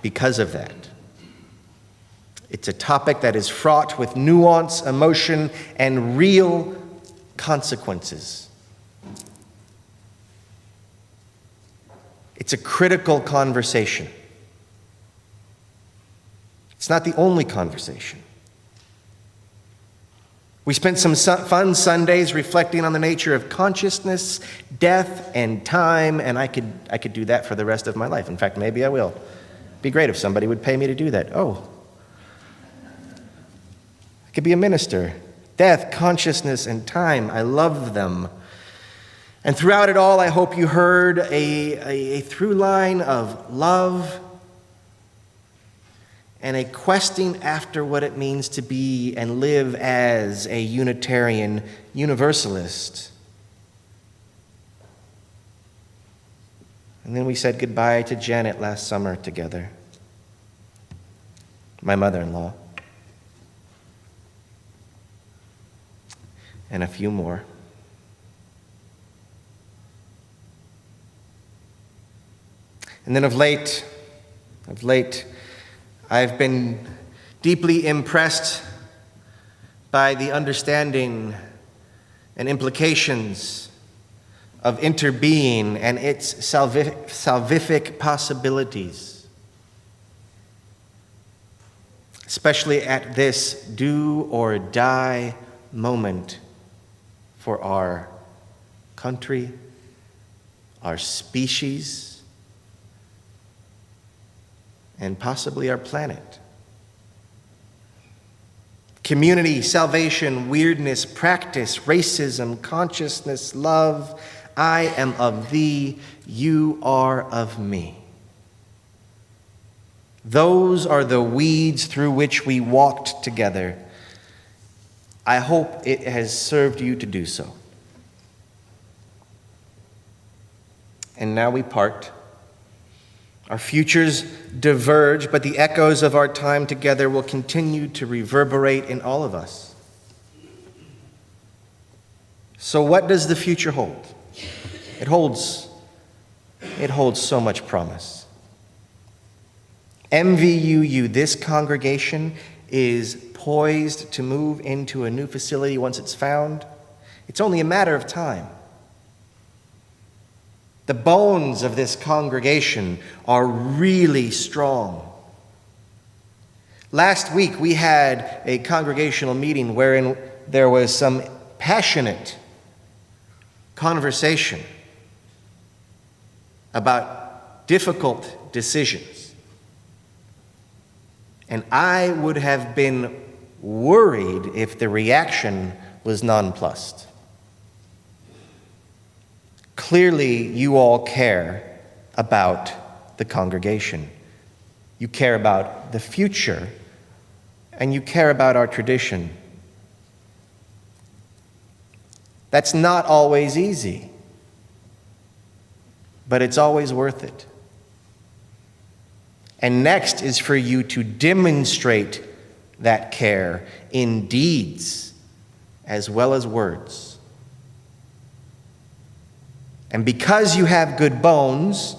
because of that. It's a topic that is fraught with nuance, emotion, and real consequences. It's a critical conversation. It's not the only conversation. We spent some fun Sundays reflecting on the nature of consciousness, death, and time, and I could do that for the rest of my life. In fact, maybe I will. It'd be great if somebody would pay me to do that. Oh, I could be a minister. Death, consciousness, and time. I love them. And throughout it all, I hope you heard a through line of love and a questing after what it means to be and live as a Unitarian Universalist. And then we said goodbye to Janet last summer together, my mother-in-law, and a few more. And then of late, I've been deeply impressed by the understanding and implications of interbeing and its salvific possibilities, especially at this do or die moment for our country, our species, and possibly our planet. Community, salvation, weirdness, practice, racism, consciousness, love. I am of thee, you are of me. Those are the weeds through which we walked together. I hope it has served you to do so. And now we part. Our futures diverge, but the echoes of our time together will continue to reverberate in all of us. So what does the future hold? It holds so much promise. MVUU, this congregation, is poised to move into a new facility once it's found. It's only a matter of time. The bones of this congregation are really strong. Last week, we had a congregational meeting wherein there was some passionate conversation about difficult decisions. And I would have been worried if the reaction was nonplussed. Clearly, you all care about the congregation. You care about the future, and you care about our tradition. That's not always easy, but it's always worth it. And next is for you to demonstrate that care in deeds as well as words. And because you have good bones,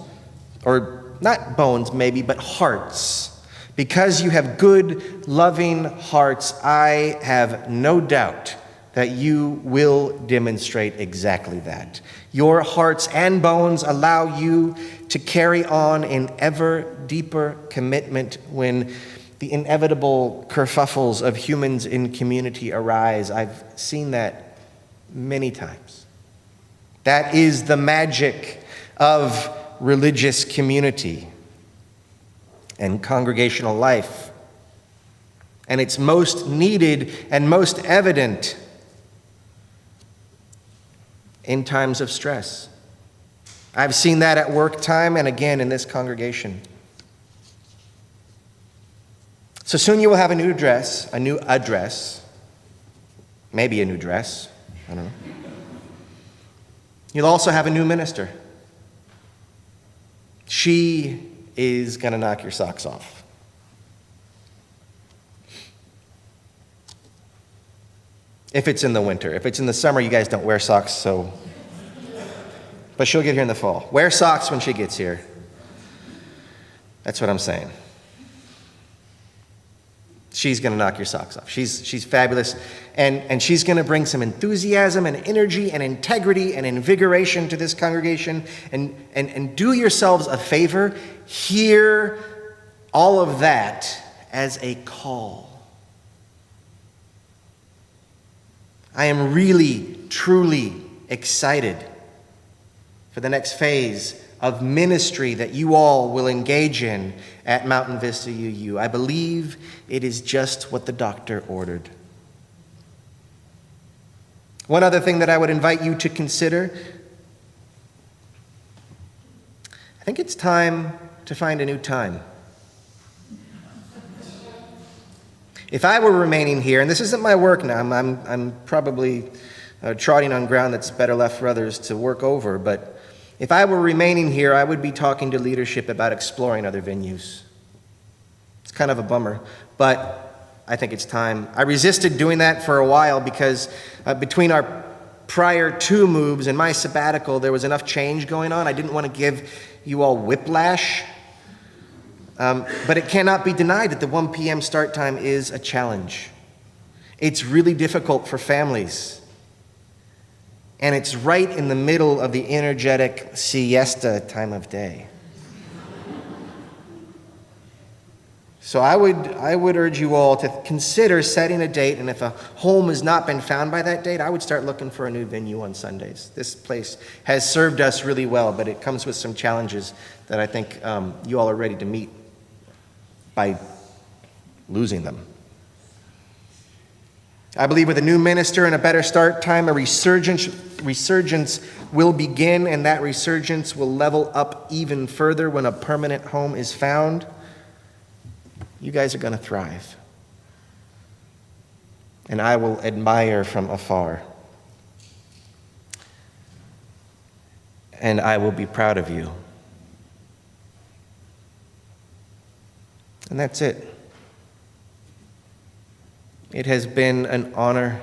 or not bones maybe, but hearts, because you have good, loving hearts, I have no doubt that you will demonstrate exactly that. Your hearts and bones allow you to carry on in ever deeper commitment when the inevitable kerfuffles of humans in community arise. I've seen that many times. That is the magic of religious community and congregational life. And it's most needed and most evident in times of stress. I've seen that at work time and again in this congregation. So soon you will have a new address, maybe a new dress, I don't know. You'll also have a new minister. She is going to knock your socks off. If it's in the winter. If it's in the summer, you guys don't wear socks, so. But she'll get here in the fall. Wear socks when she gets here. That's what I'm saying. She's going to knock your socks off. She's fabulous. And she's going to bring some enthusiasm and energy and integrity and invigoration to this congregation. And do yourselves a favor. Hear all of that as a call. I am really, truly excited for the next phase of ministry that you all will engage in at Mountain Vista UU. I believe it is just what the doctor ordered. One other thing that I would invite you to consider, I think it's time to find a new time. If I were remaining here, and this isn't my work now, I'm probably trotting on ground that's better left for others to work over, but if I were remaining here, I would be talking to leadership about exploring other venues. It's kind of a bummer, but I think it's time. I resisted doing that for a while because between our prior 2 moves and my sabbatical, there was enough change going on. I didn't want to give you all whiplash. But it cannot be denied that the 1 p.m. start time is a challenge. It's really difficult for families. And it's right in the middle of the energetic siesta time of day. So I would urge you all to consider setting a date, and if a home has not been found by that date, I would start looking for a new venue on Sundays. This place has served us really well, but it comes with some challenges that I think you all are ready to meet by losing them. I believe with a new minister and a better start time, a resurgence will begin, and that resurgence will level up even further when a permanent home is found. You guys are going to thrive. And I will admire from afar. And I will be proud of you. And that's it. It has been an honor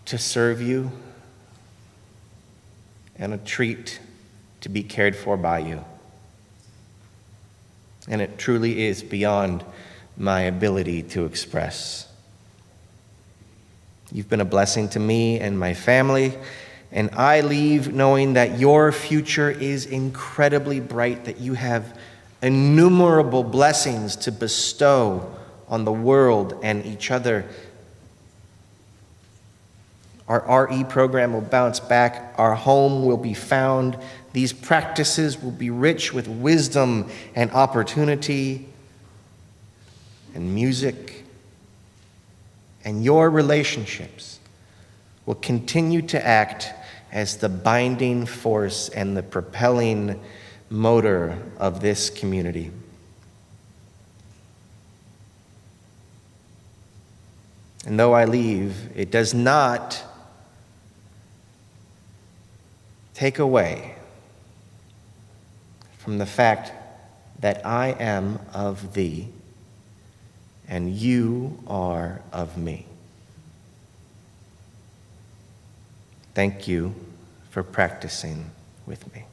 to serve you and a treat to be cared for by you. And it truly is beyond my ability to express. You've been a blessing to me and my family, and I leave knowing that your future is incredibly bright, that you have innumerable blessings to bestow on the world and each other. Our RE program will bounce back. Our home will be found. These practices will be rich with wisdom and opportunity and music. And your relationships will continue to act as the binding force and the propelling motor of this community. And though I leave, it does not take away from the fact that I am of thee and you are of me. Thank you for practicing with me.